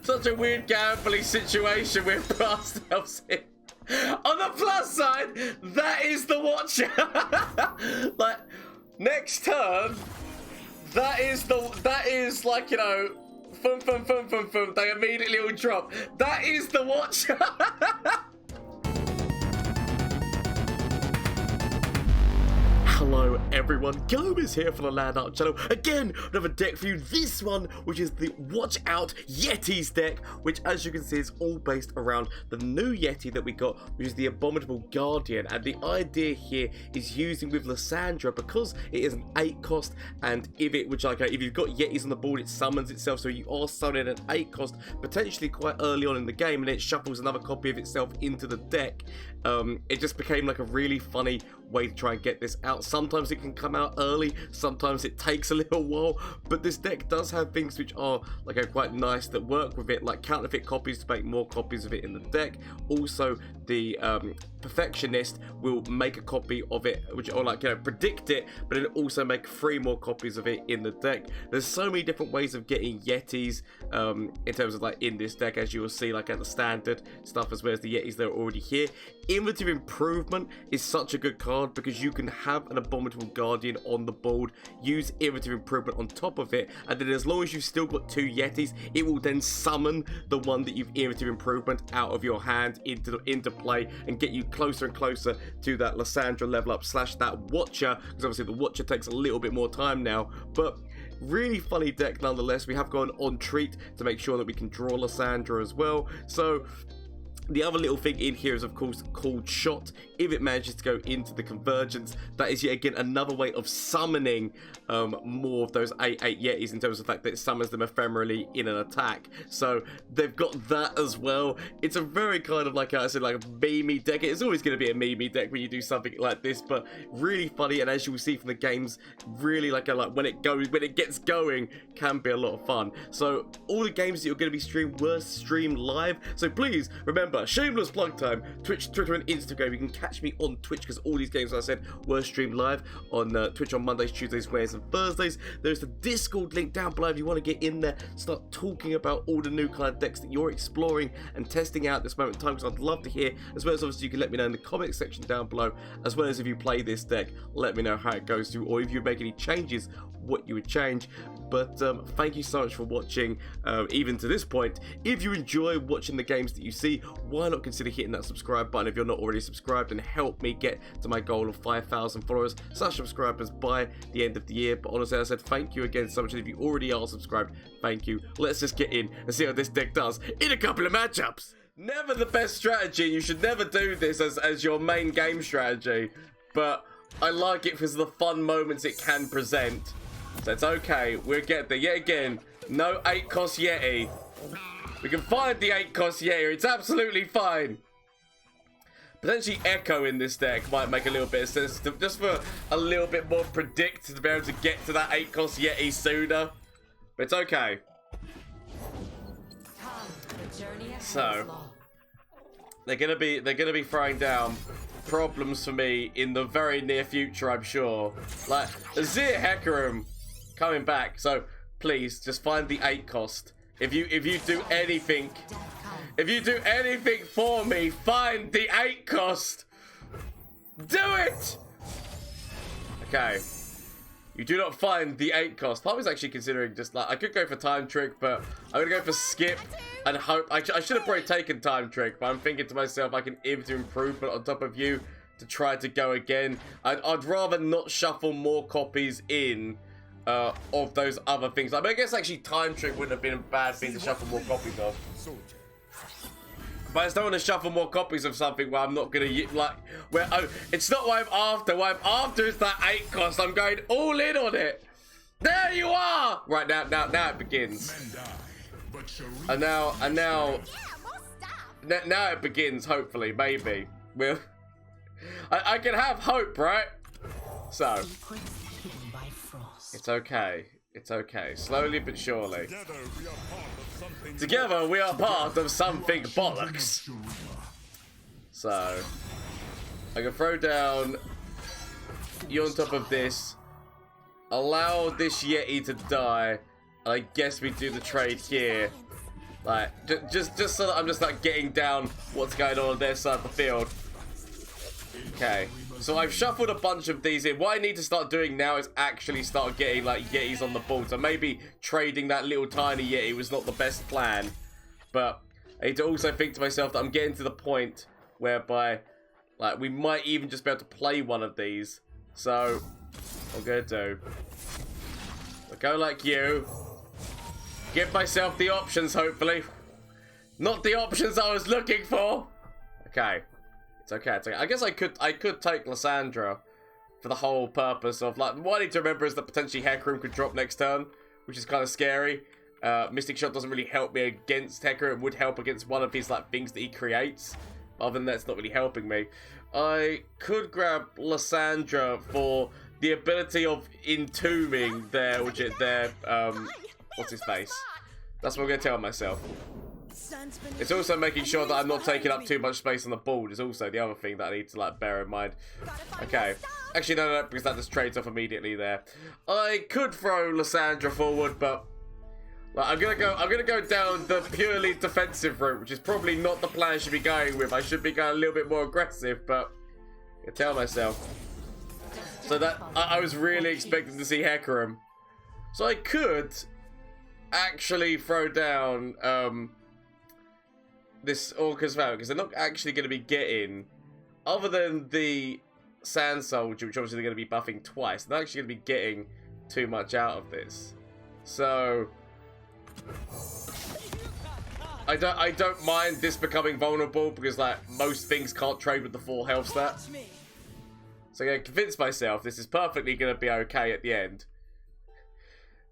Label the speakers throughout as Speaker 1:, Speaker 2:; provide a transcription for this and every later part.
Speaker 1: Such a weird gambling situation we've put ourselves in. On the plus side, that is the Watcher. Like, next turn, that is like, you know, fum, they immediately all drop. That is the Watcher. Hello everyone, Gomez here for the LAN Party channel. Again, another deck for you. This one, which is the Watch Out Yetis deck, which as you can see is all based around the new Yeti that we got, which is the Abominable Guardian. And the idea here is using with Lissandra, because it is an 8 cost, and if you've got Yetis on the board, it summons itself, so you are summoning an 8 cost, potentially quite early on in the game, and it shuffles another copy of itself into the deck. It just became like a really funny way to try and get this out. Sometimes it can come out early, sometimes it takes a little while, but this deck does have things which are like quite nice that work with it, like counterfeit copies to make more copies of it in the deck. Also, the Perfectionist will make a copy of it, which, or like, you know, predict it, but then also make 3 more copies of it in the deck. There's so many different ways of getting Yetis in terms of like in this deck, as you will see, like at the standard stuff as well as the Yetis that are already here. Inventory Improvement is such a good card because you can have an Abominable Guardian on the board, use Inventory Improvement on top of it, and then as long as you've still got 2 Yetis, it will then summon the one that you've Inventory Improvement out of your hand into play and get you closer and closer to that Lissandra level up / that Watcher, because obviously the Watcher takes a little bit more time now, but really funny deck nonetheless. We have gone on treat to make sure that we can draw Lissandra as well. So the other little thing in here is, of course, called Shot. If it manages to go into the Convergence, that is yet again another way of summoning more of those 8/8 Yetis, in terms of the fact that it summons them ephemerally in an attack. So they've got that as well. It's a very kind of, like I said, like a memey deck. It's always going to be a memey deck when you do something like this, but really funny. And as you will see from the games, really like when it gets going, can be a lot of fun. So all the games that you're going to be streamed were streamed live. So please remember, shameless plug time, Twitch, Twitter and Instagram. You can catch me on Twitch because all these games, as I said, were streamed live on Twitch on Mondays, Tuesdays, Wednesdays and Thursdays. There's the Discord link down below if you want to get in there, start talking about all the new kind of decks that you're exploring and testing out at this moment in time, because I'd love to hear, as well as obviously you can let me know in the comment section down below, as well as if you play this deck, let me know how it goes through, or if you make any changes, what you would change. But thank you so much for watching, even to this point. If you enjoy watching the games that you see, why not consider hitting that subscribe button if you're not already subscribed, and help me get to my goal of 5,000 followers / subscribers by the end of the year. But honestly, as I said, thank you again so much, and if you already are subscribed, thank you. Let's just get in and see how this deck does in a couple of matchups. Never the best strategy, you should never do this as your main game strategy, but I like it because of the fun moments it can present. So it's okay, we'll get there. Yet again, no 8 cost Yeti. We can find the 8 cost Yeti, it's absolutely fine. Potentially Ekko in this deck might make a little bit of sense, just for a little bit more predict, to be able to get to that 8 cost Yeti sooner. But it's okay. So they're gonna be throwing down problems for me in the very near future, I'm sure. Like Azir Hec coming back, so please just find the 8 cost. If you do anything, for me, find the 8 cost. Do it. Okay. You do not find the 8 cost. I was actually considering just like, I could go for Time Trick, but I'm gonna go for Skip and hope. I should have probably taken Time Trick, but I'm thinking to myself, I can Inventory Improvement on top of you to try to go again. I'd rather not shuffle more copies in of those other things. I mean, I guess actually Time Trick wouldn't have been a bad thing to shuffle more copies of. But I just don't want to shuffle more copies of something where I'm not going to, like, it's not what I'm after. What I'm after is that 8 cost. I'm going all in on it. There you are! Right, now it begins. And now it begins, hopefully, maybe. I can have hope, right? So, it's okay. It's okay. Slowly but surely. Together we are part of something bollocks. So, I can throw down you on top of this. Allow this Yeti to die. I guess we do the trade here. Like, just so that I'm just like getting down what's going on their side of the field. Okay, so I've shuffled a bunch of these in. What I need to start doing now is actually start getting like Yetis on the board. So maybe trading that little tiny Yeti was not the best plan. But I need to also think to myself that I'm getting to the point whereby like we might even just be able to play one of these. So what I'm gonna do, I'll go like you. Give myself the options, hopefully. Not the options I was looking for. Okay. It's okay, it's okay. I guess I could take Lissandra for the whole purpose of, like, what I need to remember is that potentially Hecarim could drop next turn, which is kind of scary. Mystic Shot doesn't really help me against Hecarim. It would help against one of his, like, things that he creates. Other than that, it's not really helping me. I could grab Lissandra for the ability of entombing their, which is their, what's his face? That's what I'm going to tell myself. It's also making sure that I'm not taking up too much space on the board is also the other thing that I need to like bear in mind. Okay. Actually, no, because that just trades off immediately there. I could throw Lissandra forward, but like, I'm gonna go down the purely defensive route, which is probably not the plan I should be going with. I should be going a little bit more aggressive, but I can tell myself. So that I was really expecting to see Hecarim. So I could actually throw down this Orca's Vow, because they're not actually going to be getting, other than the Sand Soldier, which obviously they're going to be buffing twice, they're not actually going to be getting too much out of this. So I don't mind this becoming vulnerable, because like most things can't trade with the full health stat. So I'm going to convince myself this is perfectly going to be okay at the end.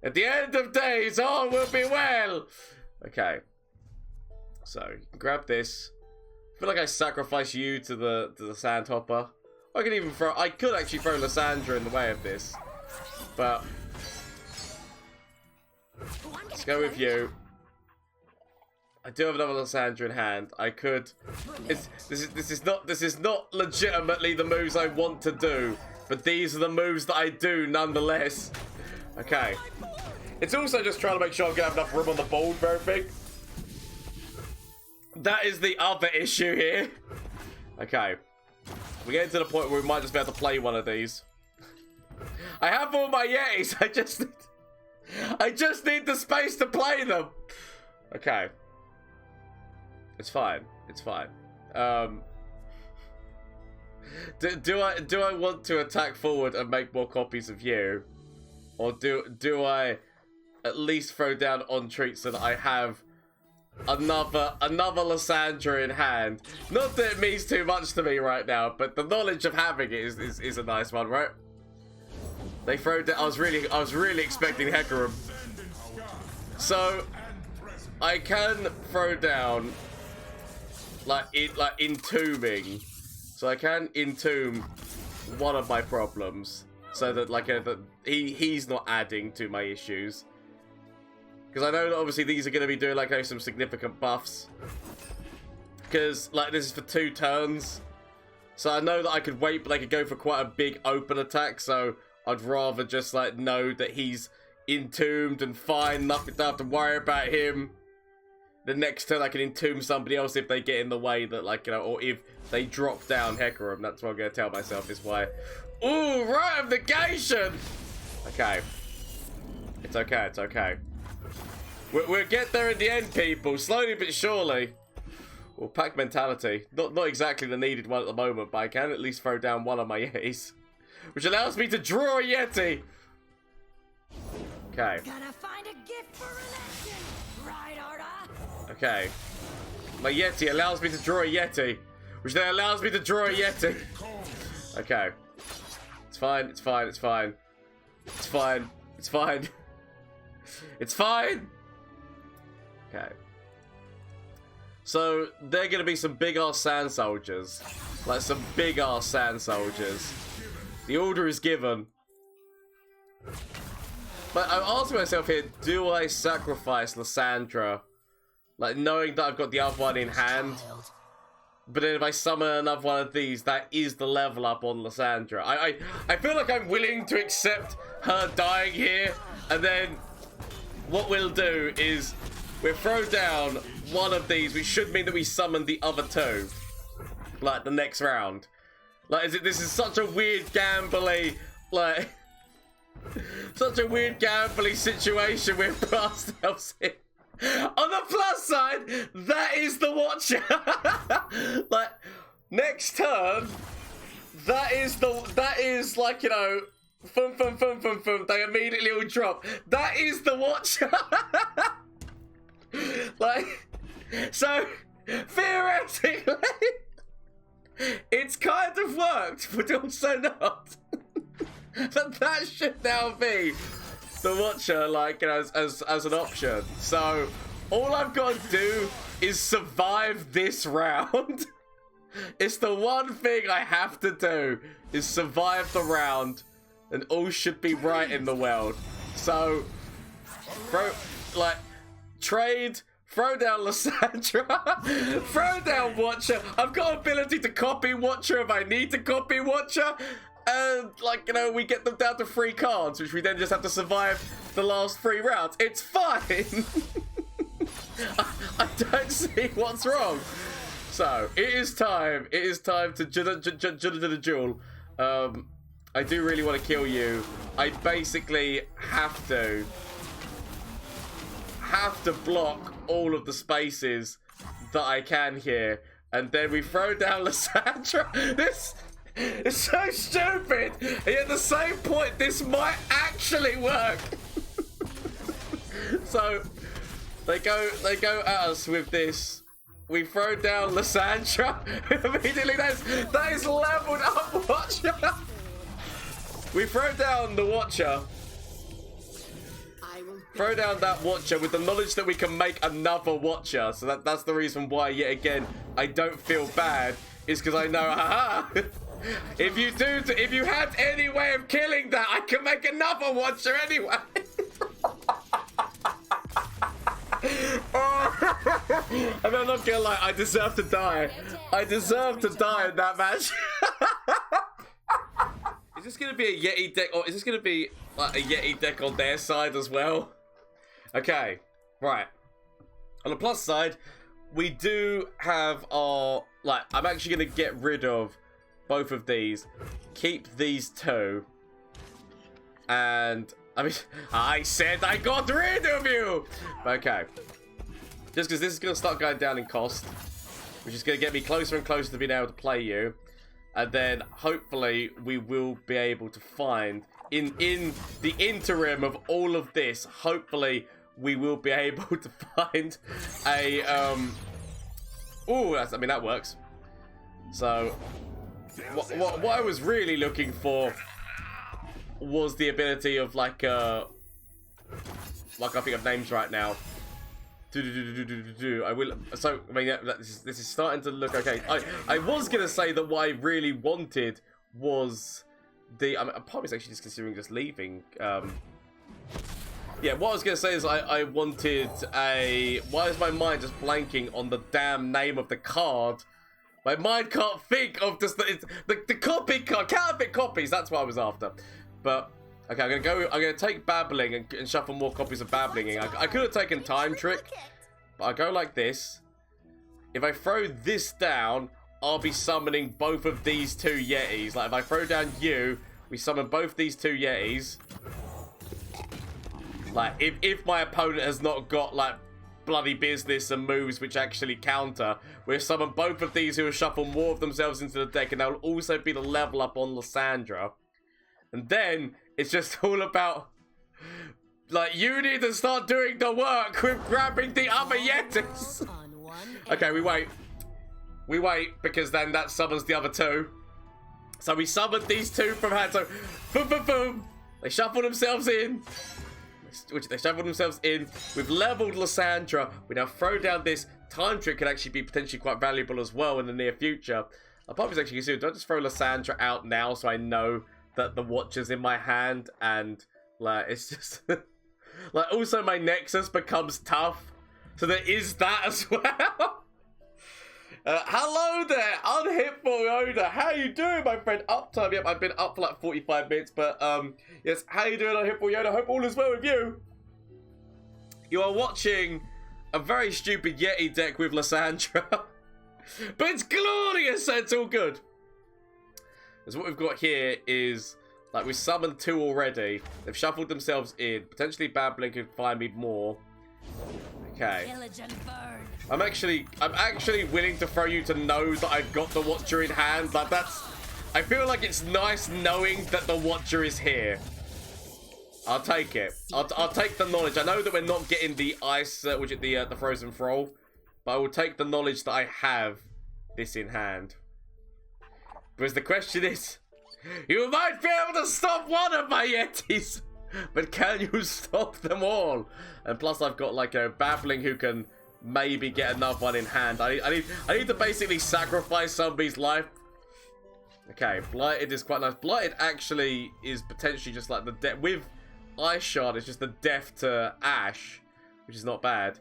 Speaker 1: At the end of days, all will be well. Okay. So you can grab this. I feel like I sacrifice you to the Sandhopper. I could even throw. I could actually throw Lissandra in the way of this, but let's go with you. I do have another Lissandra in hand. I could. This is not legitimately the moves I want to do, but these are the moves that I do nonetheless. Okay. It's also just trying to make sure I'm gonna have enough room on the board for everything. That is the other issue here. Okay. We're getting to the point where we might just be able to play one of these. I have all my Yetis. I just need the space to play them. Okay. It's fine. It's fine. Do I want to attack forward and make more copies of you? Or do I at least throw down on treat so that I have another Lissandra in hand? Not that it means too much to me right now, but the knowledge of having it is a nice one, right? They throw down. I was really expecting Hecarim. So I can throw down like entombing. So I can entomb one of my problems, so that like he's not adding to my issues. Because I know that obviously these are going to be doing like some significant buffs. Because like this is for 2 turns, so I know that I could wait, but I could go for quite a big open attack. So I'd rather just like know that he's entombed and fine, nothing, don't have to worry about him. The next turn I can entomb somebody else if they get in the way, that like, you know, or if they drop down Hecarim. That's what I'm going to tell myself is why. Ooh, Rite of Negation! Okay. It's okay, it's okay. We'll get there in the end, people. Slowly but surely. Well, pack mentality. Not exactly the needed one at the moment, but I can at least throw down one of my Yetis. Which allows me to draw a Yeti. Okay.
Speaker 2: Gotta find a gift for election. Right, Arda?
Speaker 1: Okay. My Yeti allows me to draw a Yeti. Which then allows me to draw a Yeti. Okay. It's fine, it's fine, it's fine. It's fine. It's fine. It's fine! Okay. So, there are going to be some big-ass sand soldiers. Like, some big-ass sand soldiers. The order is given. But I'm asking myself here, do I sacrifice Lissandra? Like, knowing that I've got the other one in hand. But then if I summon another one of these, that is the level up on Lissandra. I feel like I'm willing to accept her dying here. And then what we'll do is we throw down one of these, which should mean that we summon the other two, like the next round. Like, this is such a weird gambly, like, such a weird gambly situation we've put ourselves in. On the plus side, that is the Watcher. Like, next turn, that is like, you know, thum, they immediately all drop. That is the Watcher. Like, so, theoretically, it's kind of worked, but also not. But that should now be the Watcher, like, you know, as an option. So, all I've got to do is survive this round. It's the one thing I have to do, is survive the round, and all should be right in the world. So, trade, throw down Lissandra, throw down Watcher. I've got ability to copy Watcher if I need to copy Watcher. And, like, you know, we get them down to 3 cards, which we then just have to survive the last 3 rounds. It's fine. I don't see what's wrong. So, it is time. It is time to the duel. I do really want to kill you. I basically have to block all of the spaces that I can here. And then we throw down Lissandra. This is so stupid. And at the same point, this might actually work. So they go at us with this. We throw down Lissandra. Immediately that is leveled up Watcher. We throw down the Watcher. Throw down that Watcher with the knowledge that we can make another Watcher. So that's the reason why, yet again, I don't feel bad. Is because I know, haha. If you had any way of killing that, I can make another Watcher anyway. I mean, I'm not gonna lie, I deserve to die. I deserve to die in that match. Is this gonna be a Yeti deck, or is this gonna be like a Yeti deck on their side as well? Okay, right. On the plus side, we do have our, like, I'm actually gonna get rid of both of these, keep these 2, and I mean, I said I got rid of you. Okay, just because this is gonna start going down in cost, which is gonna get me closer and closer to being able to play you, and then hopefully we will be able to find in the interim of all of this. Hopefully we will be able to find a oh, I mean that works. So. What I was really looking for was the ability of like I think of names right now. I will. So I mean, yeah, this is starting to look okay. I was gonna say that what I really wanted was the. I'm probably actually just considering just leaving. Yeah, what I was gonna say is I wanted a. Why is my mind just blanking on the damn name of the card? My mind can't think of just the copy card, counterfeit copies. That's what I was after. But okay, I'm gonna take Babbling and shuffle more copies of Babbling in. I could have taken Time Trick, but I go like this. If I throw this down, I'll be summoning both of these 2 Yetis. Like if I throw down you, we summon both these 2 Yetis. Like if my opponent has not got like bloody business and moves which actually counter, we'll summon both of these who will shuffle more of themselves into the deck, and they'll also be the level up on Lissandra. And then it's just all about, like, you need to start doing the work with grabbing the other Yetis. Okay, we wait. We wait, because then that summons the other 2. So we summoned these 2 from hand. So, boom, boom, boom. They shuffle themselves in. They shuffle themselves in. We've leveled Lissandra. We now throw down this. Time Trick could actually be potentially quite valuable as well in the near future. I'll probably actually consider, do I just throw Lissandra out now so I know that the Watcher's in my hand, and like it's just like also my Nexus becomes tough, so there is that as well. Hello there, Unhitful Yoda. How you doing, my friend? Uptime. Yep, I've been up for like 45 minutes, but yes, how you doing, Unhitful Yoda? Hope all is well with you. You are watching a very stupid Yeti deck with Lissandra. But it's glorious, so it's all good. Because what we've got here is, like, we've summoned 2 already. They've shuffled themselves in. Potentially Babbling could find me more. Okay. I'm actually willing to throw you to know that I've got the Watcher in hand. Like, that's... I feel like it's nice knowing that the Watcher is here. I'll take it. I'll take the knowledge. I know that we're not getting the ice, which is the frozen thrall, but I will take the knowledge that I have this in hand. Because the question is, you might be able to stop one of my Yetis, but can you stop them all? And plus, I've got like a Babbling who can maybe get another one in hand. I need to basically sacrifice somebody's life. Okay, Blighted is quite nice. Blighted actually is potentially just like the death with Ice Shard. It's just the death to Ashe, which is not bad.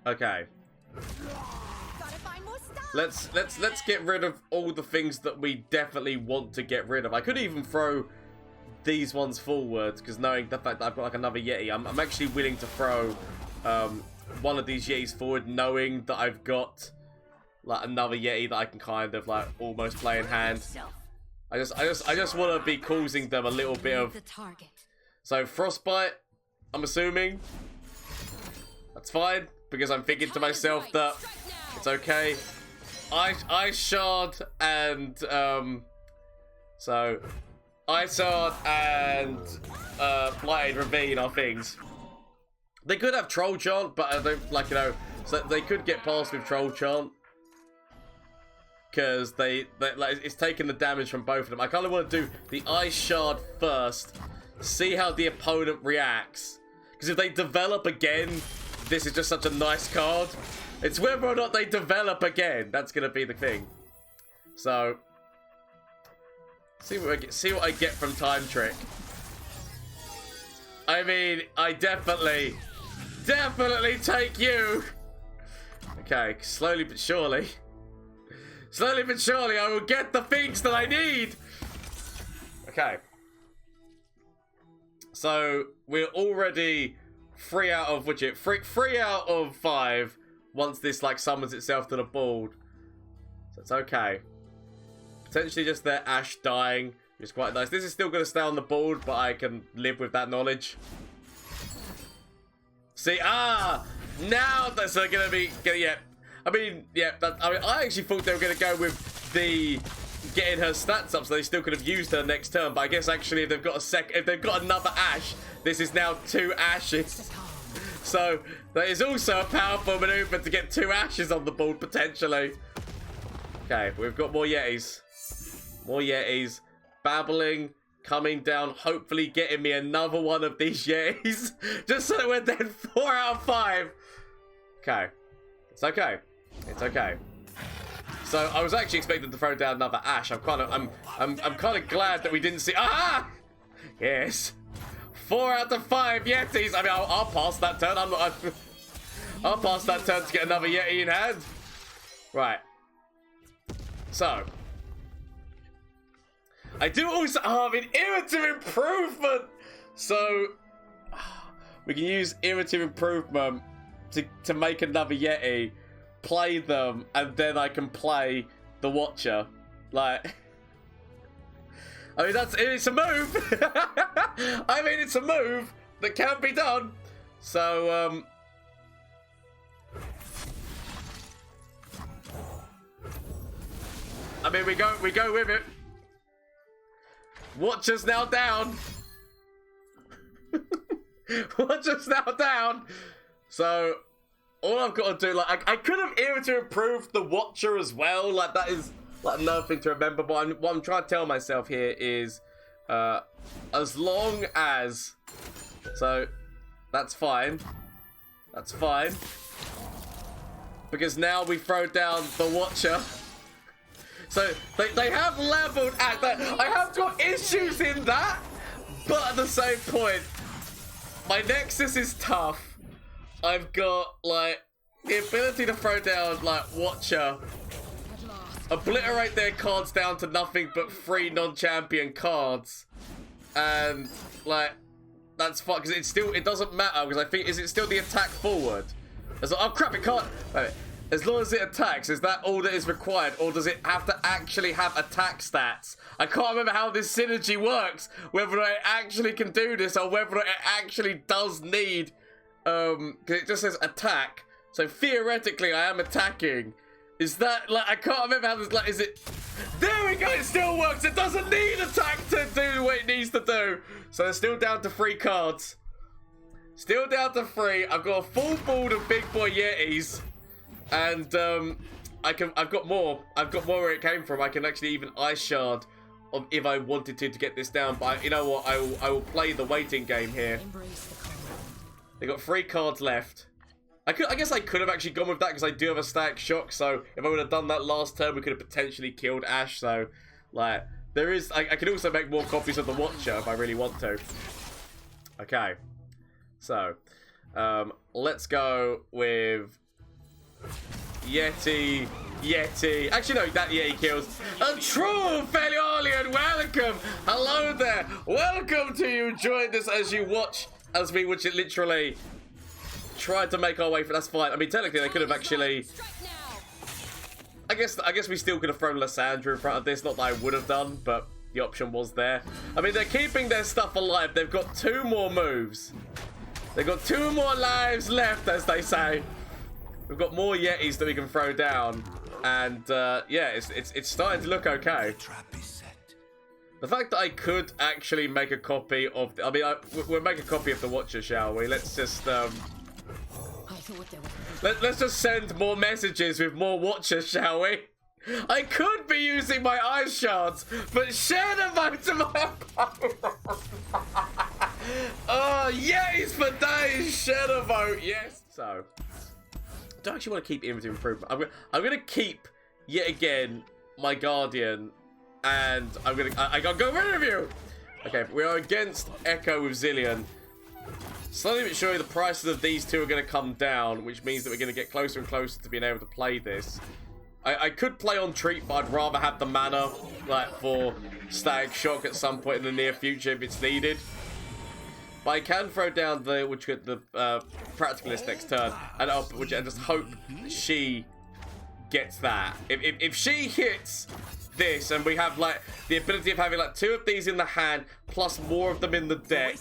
Speaker 1: Okay. Let's get rid of all the things that we definitely want to get rid of. I could even throw these ones forward, because knowing the fact that I've got like another Yeti, I'm actually willing to throw one of these Yetis forward, knowing that I've got like another Yeti that I can kind of like almost play in hand. I just want to be causing them a little bit of. So Frostbite, I'm assuming that's fine, because I'm thinking to myself that it's okay. Ice Shard and so Ice Shard and Blighted Ravine are things. They could have Troll Chant, but I don't like, you know, so they could get past with Troll Chant, because they like, it's taking the damage from both of them. I kind of want to do the Ice Shard first, see how the opponent reacts, because if they develop again, this is just such a nice card. It's whether or not they develop again. That's gonna be the thing. So, see what I get from Time Trick. I mean, I definitely take you. Okay, slowly but surely. Slowly but surely, I will get the things that I need. Okay. So we're already 3 out of which it 3 out of 5. Once this like summons itself to the board, so it's okay. Potentially just their Ashe dying, which is quite nice. This is still going to stay on the board, but I can live with that knowledge. See, now that's going to be, yeah. I mean, yeah. I actually thought they were going to go with the getting her stats up, so they still could have used her next turn. But I guess actually, if they've got if they've got another Ashe, this is now 2 Ashes. So, that is also a powerful maneuver to get 2 Ashes on the board, potentially. Okay, we've got more Yetis. More Yetis. Babbling, coming down, hopefully getting me another one of these Yetis. Just so that we're then 4 out of 5. Okay. It's okay. It's okay. So, I was actually expecting to throw down another Ashe. I'm kind of glad that we didn't see... Ah! Yes. 4 out of 5 Yetis. I mean, I'll pass that turn. I'll pass that turn to get another Yeti in hand. Right. So. I do also have an Iterative Improvement. So. We can use Iterative Improvement to make another Yeti, play them, and then I can play the Watcher. Like... I mean, it's a move. I mean, it's a move that can be done. So, I mean, we go with it. Watcher's now down. Watcher's now down. So, all I've got to do, like, I could have Irritated improved the Watcher as well. Like, that is... like another thing to remember, but what I'm trying to tell myself here is, as long as, so that's fine, because now we throw down the Watcher. So they have leveled at that. I have got issues in that, but at the same point, my Nexus is tough. I've got like the ability to throw down like Watcher. Obliterate their cards down to nothing but 3 non-champion cards. And, like, that's fine, because it doesn't matter, because I think, is it still the attack forward? Oh crap, it can't. Wait, as long as it attacks, is that all that is required, or does it have to actually have attack stats? I can't remember how this synergy works, whether it actually can do this, or whether it actually does need, because it just says attack, so theoretically I am attacking. Is that, like, I can't remember how this, like, is it... There we go, it still works. It doesn't need attack to do what it needs to do. So it's still down to 3 cards. Still down to 3. I've got a full board of big boy Yetis. And, I've got more. I've got more where it came from. I can actually even ice shard if I wanted to get this down. But you know what, I will play the waiting game here. They got 3 cards left. I guess I could have actually gone with that because I do have a static shock. So if I would have done that last turn, we could have potentially killed Ashe. So, like, there is... I could also make more copies of the Watcher if I really want to. Okay. So, let's go with... Yeti. Actually, no, that Yeti kills. A true Feliolian, welcome. Hello there. Welcome to you. Join us as you watch, as we watch it literally... Tried to make our way for... That's fine. I mean, technically, they could have actually... I guess we still could have thrown Lissandra in front of this. Not that I would have done, but the option was there. I mean, they're keeping their stuff alive. They've got 2 more moves. They've got 2 more lives left, as they say. We've got more Yetis that we can throw down. And, yeah, it's starting to look okay. The fact that I could actually make a copy of... I mean, we'll make a copy of the Watcher, shall we? Let's just... Let's just send more messages with more Watchers, shall we? I could be using my ice shards, but share them out to my opponent. Oh, yes, for days, share the vote, yes. So, I don't actually want to keep inventory improvement. I'm gonna keep yet again my Guardian, and I gotta go rid of you. Okay, we are against Ekko with Zillion. Slowly but surely the prices of these 2 are going to come down, which means that we're going to get closer and closer to being able to play this. I could play on Treat, but I'd rather have the mana, like, for Static Shock at some point in the near future if it's needed. But I can throw down the Practicalist next turn, and I just hope she gets that. If she hits this, and we have, like, the ability of having, like, 2 of these in the hand, plus more of them in the deck,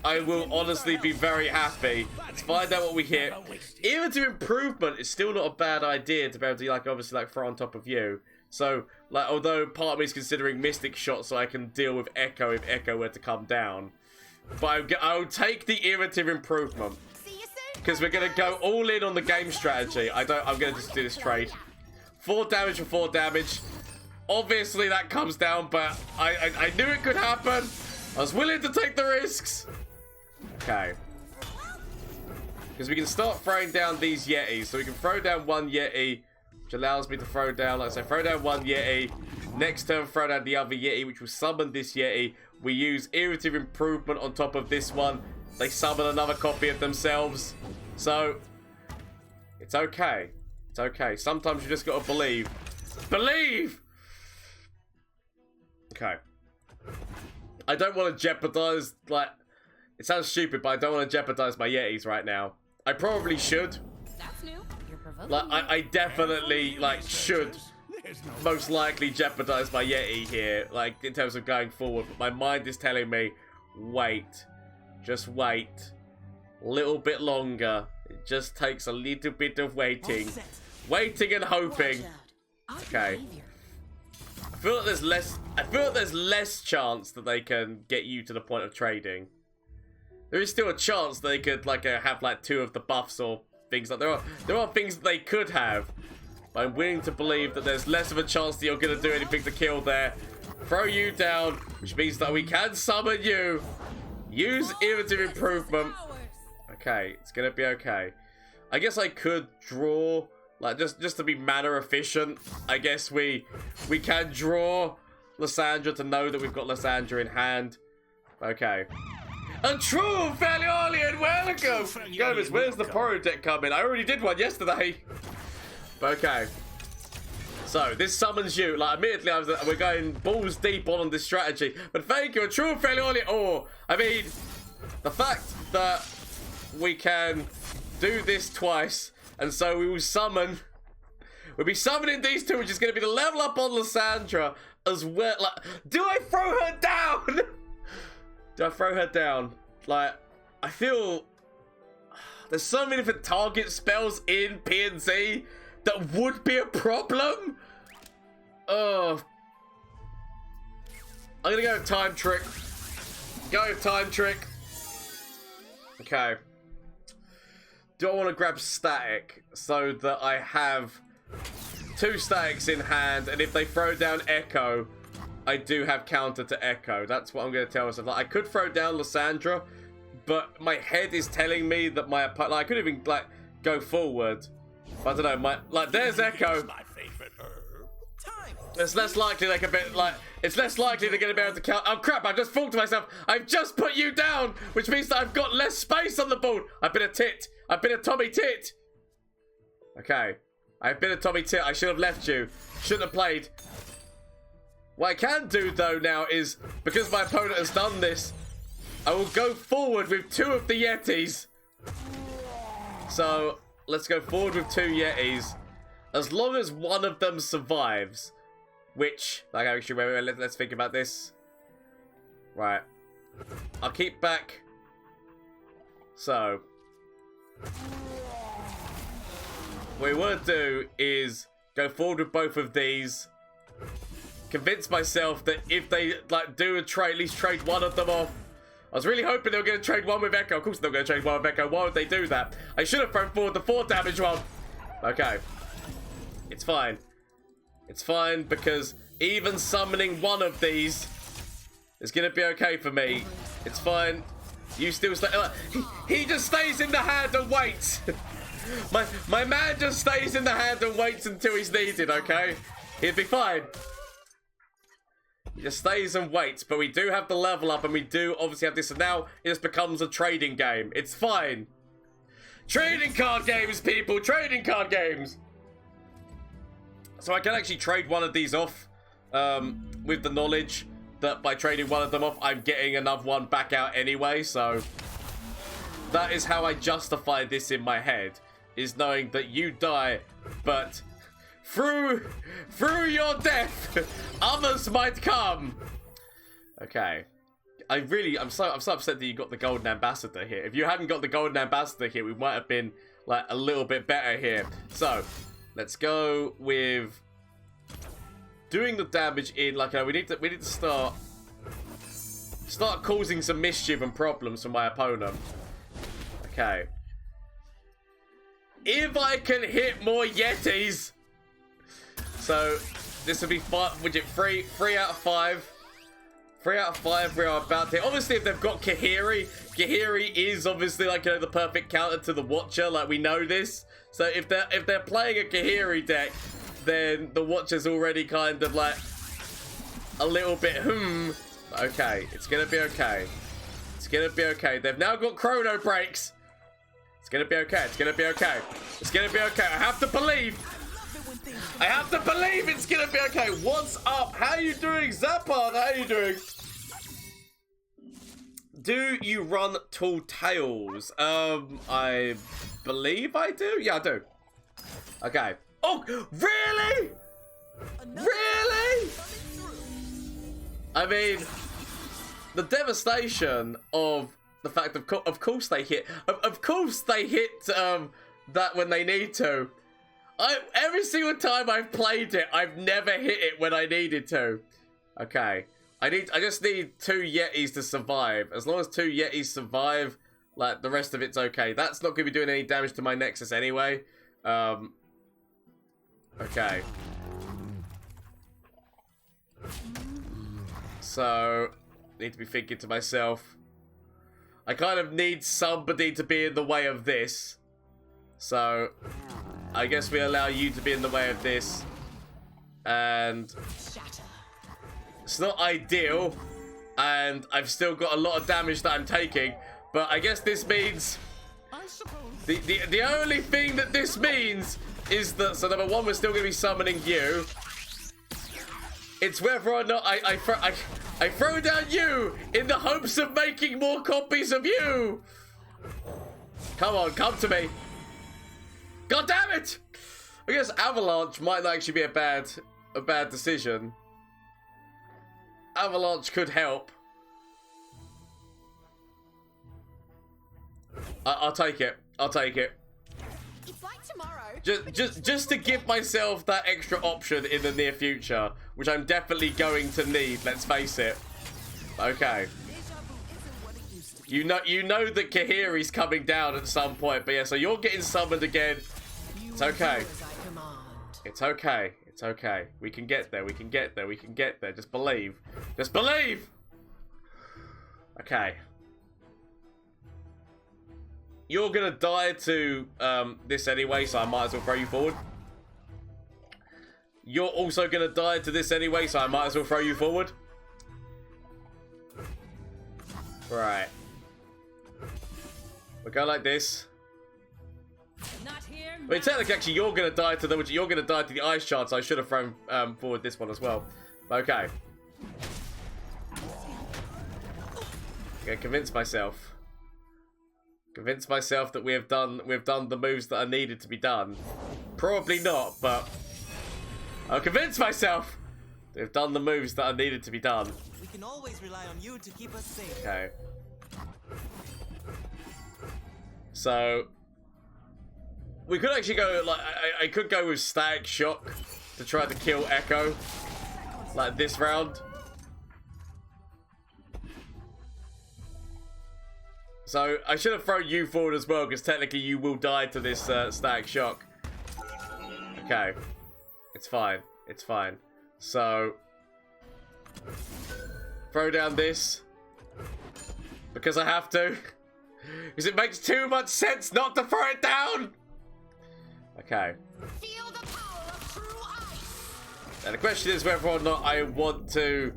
Speaker 1: I will honestly be very happy. Let's find out what we hit. Even to improvement is still not a bad idea to be able to, like, obviously, like, throw on top of you. So, like, although part of me is considering Mystic Shot so I can deal with Ekko if Ekko were to come down. But I'll take the Irritative Improvement. Because we're going to go all in on the game strategy. I'm going to just do this trade. 4 damage for 4 damage. Obviously, that comes down, but I knew it could happen. I was willing to take the risks. Okay. Because we can start throwing down these Yetis. So we can throw down 1 Yeti, which allows me to throw down, like I say, throw down 1 Yeti. Next turn, throw down the other Yeti, which will summon this Yeti. We use Irritative Improvement on top of this one. They summon another copy of themselves. So, it's okay. It's okay. Sometimes you just got to believe. Believe! Okay. I don't want to jeopardize, like... It sounds stupid, but I don't want to jeopardize my Yetis right now. I probably should.
Speaker 2: That's new. You're provoking.
Speaker 1: Like, I definitely, like, should most likely jeopardize my Yeti here, like, in terms of going forward. But my mind is telling me, wait. Just wait. A little bit longer. It just takes a little bit of waiting. Waiting and hoping. Okay. I feel like there's less chance that they can get you to the point of trading. There is still a chance they could, like, have, like, 2 of the buffs or things like that. There are things that they could have. But I'm willing to believe that there's less of a chance that you're going to do anything to kill there. Throw you down, which means that we can summon you. Use Irritative Improvement. Okay, it's going to be okay. I guess I could draw, like, just to be mana efficient. I guess we can draw Lissandra to know that we've got Lissandra in hand. Okay. A true Feliolian, welcome! Gomez, where's the Poro deck coming? I already did one yesterday. Okay. So, this summons you. Like, immediately, we're going balls deep on this strategy. But thank you, a true Feliolian. Oh, I mean, the fact that we can do this twice, and so we will summon. We'll be summoning these two, which is going to be the level up on Lissandra as well. Like, do I throw her down? Do I throw her down? Like, I feel there's so many different target spells in P&Z that would be a problem. Oh, I'm gonna go with Time Trick. Go with Time Trick. Okay. Do I want to grab Static so that I have 2 statics in hand, and if they throw down Ekko, I do have counter to Ekko. That's what I'm going to tell myself. Like, I could throw down Lissandra, but my head is telling me that my opponent, like, I could even like go forward. But I don't know. Like, there's Ekko.
Speaker 3: My favorite herb.
Speaker 1: It's less likely they can be like. It's less likely they're going to be able to count. Oh crap! I've just thought to myself. I've just put you down, which means that I've got less space on the board. I've been a tit. I've been a Tommy Tit. Okay. I've been a Tommy Tit. I should have left you. Shouldn't have played. What I can do, though, now is, because my opponent has done this, I will go forward with 2 of the Yetis. So, let's go forward with 2 Yetis. As long as one of them survives. Which, like, actually, wait, let's think about this. Right. I'll keep back. So. What we want to do is go forward with both of these. Convince myself that if they like do a trade, at least trade one of them off. I was really hoping they were going to trade one with Ekko. Of course they're going to trade one with Ekko. Why would they do that? I should have thrown forward the 4 damage one. Okay. It's fine. It's fine because even summoning one of these is going to be okay for me. It's fine. You still stay. He just stays in the hand and waits. My man just stays in the hand and waits until he's needed, okay? He'll be fine. He just stays and waits, but we do have the level up and we do obviously have this, and now it just becomes a trading game. It's fine. Trading card games, people! Trading card games! So I can actually trade one of these off with the knowledge that by trading one of them off, I'm getting another one back out anyway, so that is how I justify this in my head. Is knowing that you die, but through your death, others might come. Okay, I'm so upset that you got the golden ambassador here. If you hadn't got the golden ambassador here, we might have been like a little bit better here. So let's go with doing the damage in. Like, we need to start causing some mischief and problems for my opponent. Okay. If I can hit more Yetis. So, this would be 3 out of 5. 3 out of 5 we are about to hit. Obviously, if they've got Kahiri is obviously like, you know, the perfect counter to the Watcher. Like, we know this. So, if they're playing a Kahiri deck, then the Watcher's already kind of like a little bit, Okay, it's going to be okay. It's going to be okay. They've now got Chrono Breaks. It's gonna be okay. It's gonna be okay. It's gonna be okay. I have to believe. I have to believe it's gonna be okay. What's up? How you doing, Zappard? How you doing? Do you run Tall Tales? I believe I do. Yeah, I do. Okay. Oh, really? Really? I mean, the devastation of the fact of course they hit. Of course they hit that when they need to. Every single time I've played it, I've never hit it when I needed to. Okay. I just need 2 Yetis to survive. As long as 2 Yetis survive, like, the rest of it's okay. That's not going to be doing any damage to my Nexus anyway. Okay. So, need to be thinking to myself, I kind of need somebody to be in the way of this. So, I guess we allow you to be in the way of this. And it's not ideal. And I've still got a lot of damage that I'm taking. But I guess this means... The only thing that this means is that... So number 1, we're still going to be summoning you. It's whether or not I throw down you in the hopes of making more copies of you. Come on, come to me. God damn it! I guess Avalanche might not actually be a bad decision. Avalanche could help. I'll take it. I'll take it.
Speaker 2: It's like tomorrow.
Speaker 1: Just to give myself that extra option in the near future, which I'm definitely going to need. Let's face it. Okay. You know that Kahiri's coming down at some point, but yeah. So you're getting summoned again. It's okay. It's okay. It's okay. We can get there. We can get there. We can get there. Just believe. Just believe. Okay. You're gonna die to this anyway, so I might as well throw you forward. You're also gonna die to this anyway, so I might as well throw you forward. Right. We'll go like this.
Speaker 2: Not here.
Speaker 1: I mean, technically, actually, you're gonna die to the ice shard, so I should have thrown forward this one as well. Okay. Okay, convince myself. Convince myself that we've done the moves that are needed to be done. Probably not, but I'll convince myself that we've done the moves that are needed to be done.
Speaker 3: We can always rely on you to keep us safe.
Speaker 1: Okay. So we could actually go like I could go with Static Shock to try to kill Ekko like this round. So I should have thrown you forward as well, because technically you will die to this Static Shock. Okay. It's fine. It's fine. So throw down this. Because I have to. Because it makes too much sense not to throw it down. Okay.
Speaker 2: Feel the power of true ice.
Speaker 1: And the question is whether or not I want to.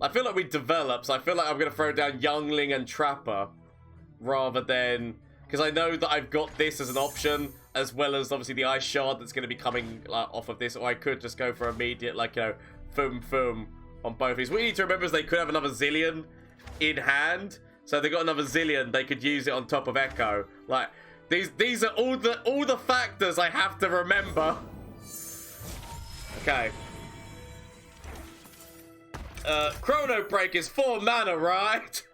Speaker 1: I feel like we develop, so I feel like I'm going to throw down Youngling and Trapper. Rather than, because I know that I've got this as an option, as well as obviously the ice shard that's going to be coming off of this, or I could just go for immediate, like, you know, foom on both of these. What you need to remember is they could have another Zillion in hand, so if they got another Zillion, they could use it on top of Ekko. Like, these are all the factors I have to remember. Okay. Chrono Break is 4 mana, right?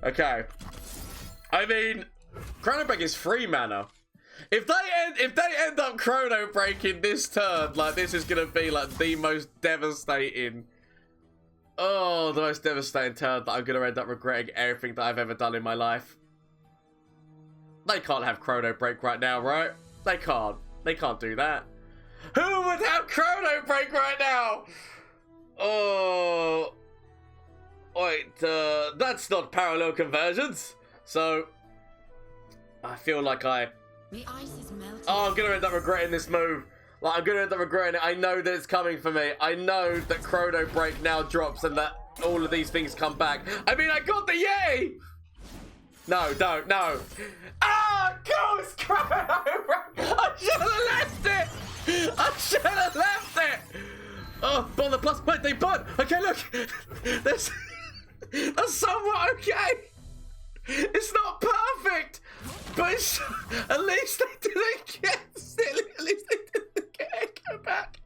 Speaker 1: Okay. I mean, Chrono Break is 3 mana. If they end up Chrono Breaking this turn, like, this is gonna be like the most devastating. Oh, the most devastating turn that I'm gonna end up regretting everything that I've ever done in my life. They can't have Chrono Break right now, right? They can't. They can't do that. Who would have Chrono Break right now? Oh, wait, that's not parallel conversions. So, I feel like
Speaker 2: The ice is melting.
Speaker 1: oh, I'm going to end up regretting this move. Like, I'm going to end up regretting it. I know that it's coming for me. I know that Chrono Break now drops and that all of these things come back. I mean, I got the Yeti! No, don't, no. Ah, Ghost Chrono Break! I should have left it! I should have left it! Oh, bond the plus. Wait, they bond. Okay, look. That's somewhat okay. It's not perfect, but it's, at least they didn't get silly. At least they didn't get Ekko back.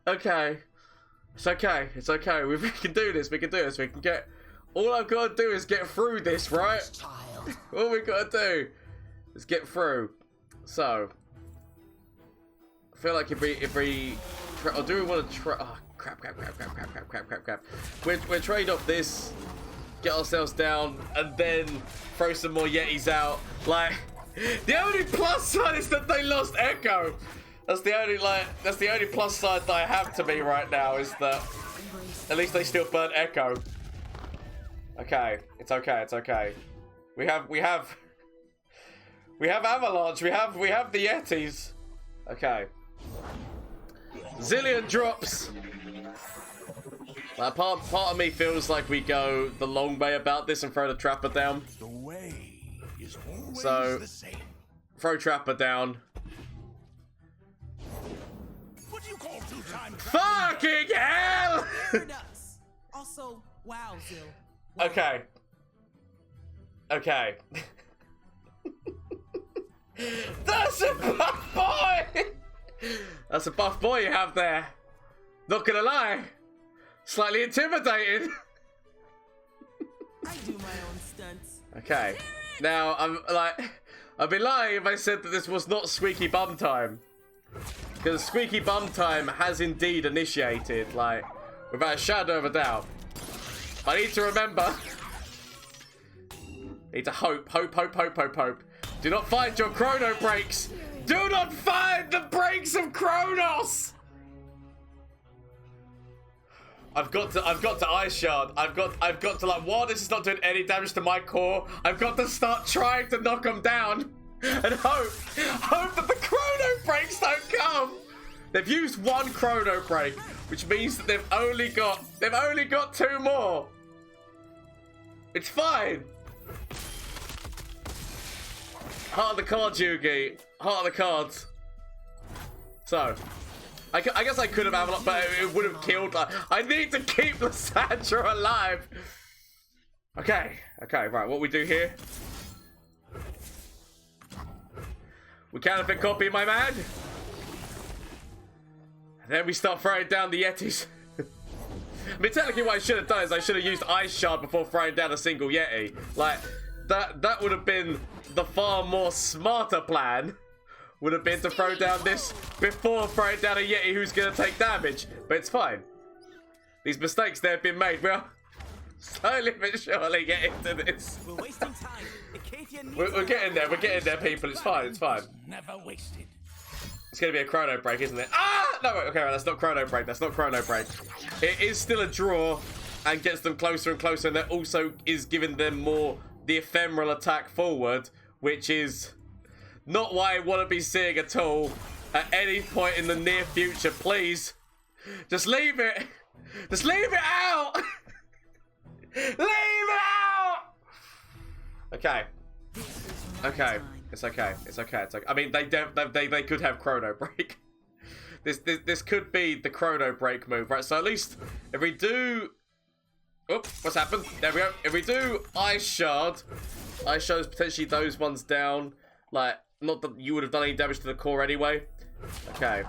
Speaker 1: Okay. It's okay. It's okay. We can do this. We can do this. We can get... All I've got to do is get through this, right? All we got to do is get through. So... I feel like if we... Or do we want to try... Oh, crap. We'll trade off this... Get ourselves down and then throw some more Yetis out. Like, the only plus side is that they lost Ekko. That's the only plus side that I have to me right now, is that at least they still burnt Ekko. Okay, it's okay, it's okay. We have Avalanche, we have the Yetis. Okay. Zillion drops. Like, part of me feels like we go the long way about this and throw the Trapper down.
Speaker 4: The way is always
Speaker 1: So,
Speaker 4: the same.
Speaker 1: throw Trapper down.
Speaker 4: What do you call two-time
Speaker 1: Fucking hell!
Speaker 3: never does. Also, wow, Zil.
Speaker 1: Okay. Okay. That's a buff boy! That's a buff boy you have there. Not gonna lie. Slightly intimidating.
Speaker 3: I do my own stunts.
Speaker 1: Okay. Now, I'd be lying if I said that this was not squeaky bum time. Because squeaky bum time has indeed initiated, like, without a shadow of a doubt. I need to remember. Need to hope. Do not find your chrono breaks. Do not find the breaks of Kronos. I've got to Ice Shard. I've got to, like, while this is not doing any damage to my core, I've got to start trying to knock them down and hope that the chrono breaks don't come. They've used one chrono break, which means that they've only got 2 more. It's fine. Heart of the cards, Yugi. Heart of the cards. So, I guess I could have Avalon, but it would have killed. I need to keep Lissandra alive. Okay, right. What we do here? We counterfeit copy, my man. And then we start throwing down the Yetis. I mean, technically, what I should have done is I should have used Ice Shard before throwing down a single Yeti. Like that would have been the far more smarter plan. Would have been to throw down this before throwing down a Yeti who's going to take damage. But it's fine. These mistakes, they've been made. We're slowly but surely getting to this.
Speaker 3: We're wasting time.
Speaker 1: We're getting there. We're getting there, people. It's fine. It's fine.
Speaker 4: Never wasted.
Speaker 1: It's going to be a chrono break, isn't it? Ah! No, wait, okay, right, that's not chrono break. That's not chrono break. It is still a draw and gets them closer and closer. And that also is giving them more the ephemeral attack forward, which is not what I want to be seeing at all at any point in the near future. Please, just leave it. Just leave it out. Leave it out. Okay. Okay. It's okay. It's okay. It's okay. I mean, they could have chrono break. This could be the chrono break move, right? So at least if we do. Oh, what's happened? There we go. If we do Ice Shard, Ice Shard's potentially those ones down. Like, not that you would have done any damage to the core anyway. Okay.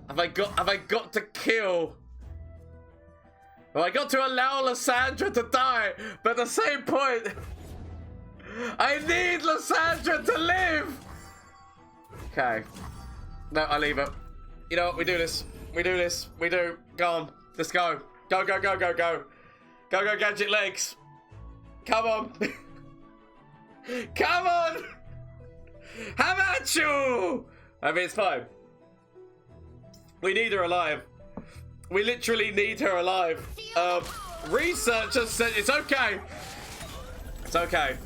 Speaker 1: Have I got to kill? Have I got to allow Lissandra to die? But at the same point, I need Lissandra to live. Okay. No, I leave it. You know what? We do this. We do this. We do. Go on. Let's go. Go, go, go, go, go. Go, go, gadget legs. Come on. Come on. How about you? I mean, it's fine. We need her alive. We literally need her alive. Researchers said it's okay. It's okay.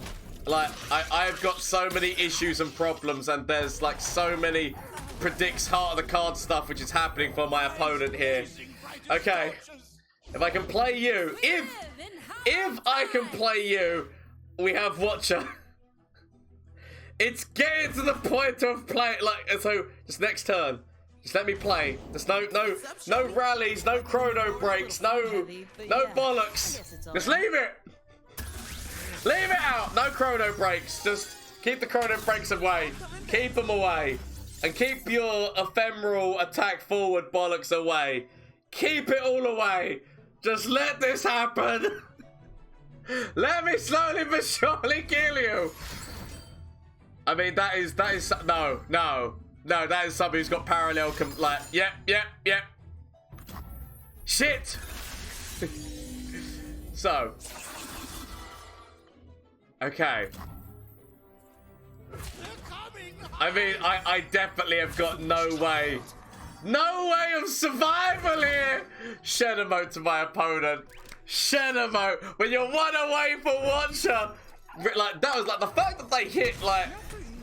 Speaker 1: Like, I've got so many issues and problems, and there's like so many predicts heart of the card stuff which is happening for my opponent here. Okay. If I can play you, if I can play you, we have Watcher. It's getting to the point of play, like, so just next turn. Just let me play. There's no rallies, no chrono breaks, no bollocks. Just leave it. Leave it out. No chrono breaks. Just keep the chrono breaks away. Keep them away. And keep your ephemeral attack forward bollocks away. Keep it all away. Just let this happen. Let me slowly but surely kill you. I mean, that is no, that is somebody who's got parallel, yep. Shit. So. Okay. I mean, I definitely have got no way of survival here. Shed emote to my opponent. Shed emote. When you're one away for Watcher. Like, that was like the fact that they hit, like,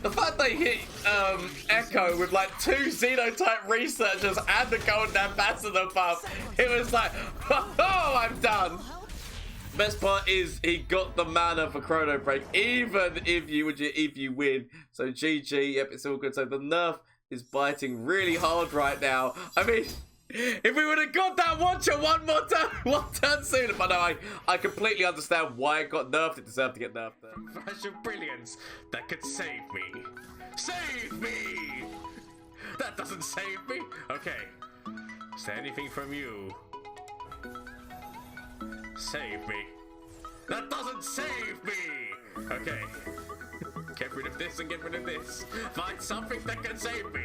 Speaker 1: Ekko with like 2 Xenotype researchers and the Golden Ambassador buff. It was like, oh, I'm done. Best part is he got the mana for Chrono Break, even if you win. So GG, yep, it's all good. So the nerf is biting really hard right now. I mean, if we would have got that Watcher one turn sooner, but no, I completely understand why it got nerfed. It deserved to get nerfed there.
Speaker 4: Flash of brilliance that could save me. Save me! That doesn't save me. Okay. Is there anything from you? Save me. That doesn't save me! Okay. Get rid of this and get rid of this. Find something that can save me.